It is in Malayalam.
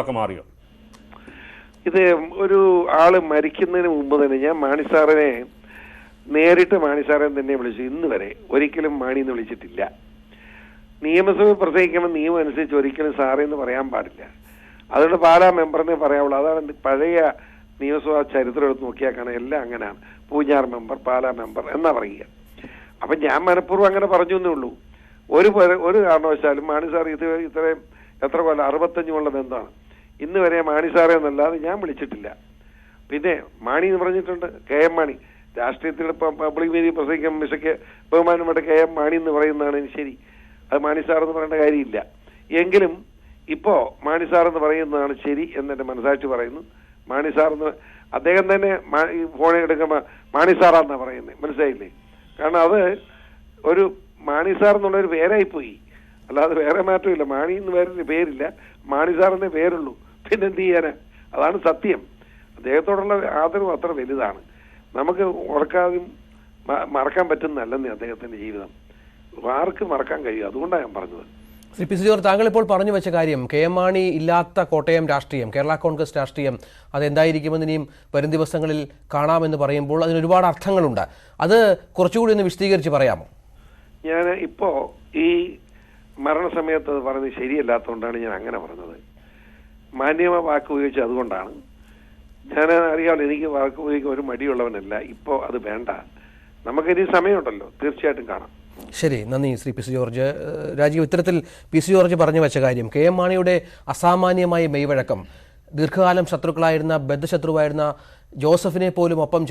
ഒക്കെ മാറിയോ? ഇത് ഒരു ആള് മരിക്കുന്നതിന് മുമ്പ് തന്നെ ഞാൻ മാണിസാറിനെ നേരിട്ട് മാണിസാറൻ തന്നെ വിളിച്ചു. ഇന്ന് വരെ ഒരിക്കലും മാണി എന്ന് വിളിച്ചിട്ടില്ല. നിയമസഭ പ്രസംഗിക്കുമ്പോൾ നിയമം അനുസരിച്ച് ഒരിക്കലും സാറേ എന്ന് പറയാൻ പാടില്ല. അതുകൊണ്ട് പാലാ മെമ്പറിനെ പറയാവുള്ളൂ. അതാണ് പഴയ നിയമസഭാ ചരിത്രം എടുത്ത് നോക്കിയാൽ കാണാൻ എല്ലാം അങ്ങനെയാണ്. പൂഞ്ഞാർ മെമ്പർ, പാലാ മെമ്പർ എന്നാ പറയുക. അപ്പം ഞാൻ മനഃപൂർവ്വം അങ്ങനെ പറഞ്ഞു എന്നേ ഉള്ളൂ. ഒരു കാരണവശാലും മാണി സാർ ഇത്രയും എത്ര കൊല്ലം 65 കൊല്ലം ബന്ധമാണ്. ഇന്ന് വരെ മാണി സാറേ എന്നല്ലാതെ ഞാൻ വിളിച്ചിട്ടില്ല. പിന്നെ മാണി എന്ന് പറഞ്ഞിട്ടുണ്ട്, KM മാണി. രാഷ്ട്രീയത്തിൽ പബ്ലിക് വേദി പ്രസംഗിക്കാൻ മിഷയ്ക്ക് ബഹുമാനപ്പെട്ട KM മാണി എന്ന് പറയുന്നതാണ് ശരി. അത് മാണി സാർ എന്ന് പറയേണ്ട കാര്യമില്ല. എങ്കിലും ഇപ്പോ മാണി സാർ എന്ന് പറയുന്നതാണ് ശരി എന്നെന്റെ മനസാക്ഷി പറയുന്നു. മാണി സാർ എന്ന് അദ്ദേഹം തന്നെ ഫോണിൽ എടുക്കുമ്പോൾ മാണി സാറാന്നാ പറയുന്നത്, മനസ്സിലായില്ലേ? കാരണം അത് ഒരു മാണി സാർ എന്നുള്ളൊരു പേരായിപ്പോയി, അല്ലാതെ വേറെ മാറ്റമില്ല. മാണി എന്ന് വേറൊരു പേരില്ല, മാണി സാർ എന്നേ പേരുള്ളൂ. പിന്നെന്ത് ചെയ്യാനാ? അതാണ് സത്യം. അദ്ദേഹത്തോടുള്ള ആദരവ് അത്ര വലുതാണ്. നമുക്ക് ഓർക്കാതെയും മറക്കാൻ പറ്റുന്നതല്ലെന്ന് അദ്ദേഹത്തിന്റെ ജീവിതം. ആർക്ക് മറക്കാൻ കഴിയും? അതുകൊണ്ടാണ് ഞാൻ പറഞ്ഞത്. ശ്രീ പി. സി. ജോർജ്, താങ്കൾ ഇപ്പോൾ പറഞ്ഞു വെച്ച കാര്യം, KM മാണി ഇല്ലാത്ത കോട്ടയം രാഷ്ട്രീയം, കേരള കോൺഗ്രസ് രാഷ്ട്രീയം അതെന്തായിരിക്കുമെന്ന് ഇനിയും വരും ദിവസങ്ങളിൽ കാണാമെന്ന് പറയുമ്പോൾ അതിന് ഒരുപാട് അർത്ഥങ്ങളുണ്ട്. അത് കുറച്ചുകൂടി ഒന്ന് വിശദീകരിച്ച് പറയാമോ? ഞാൻ ഇപ്പോ ഈ മരണസമയത്ത് അത് പറഞ്ഞത് ശരിയല്ലാത്തതുകൊണ്ടാണ് ഞാൻ അങ്ങനെ പറഞ്ഞത്. മാന്യമായ വാക്ക് ഉപയോഗിച്ച് അതുകൊണ്ടാണ്. ഞാൻ അറിയാമല്ലോ, എനിക്ക് വാക്ക് ഉപയോഗിക്കാൻ ഒരു മടിയുള്ളവനല്ല. ഇപ്പോൾ അത് വേണ്ട, നമുക്കിനി സമയമുണ്ടല്ലോ, തീർച്ചയായിട്ടും കാണാം. ശരി, നന്ദി ശ്രീ പി. സി. ജോർജ്. രാജീവ്, ഇത്തരത്തിൽ പി. സി. ജോർജ് പറഞ്ഞു വെച്ച കാര്യം, KM മാണിയുടെ അസാമാന്യമായ മെയ്വഴക്കം, ദീർഘകാലം ശത്രുക്കളായിരുന്ന ബദ്ധശത്രുവായിരുന്ന ജോസഫിനെ പോലും ഒപ്പം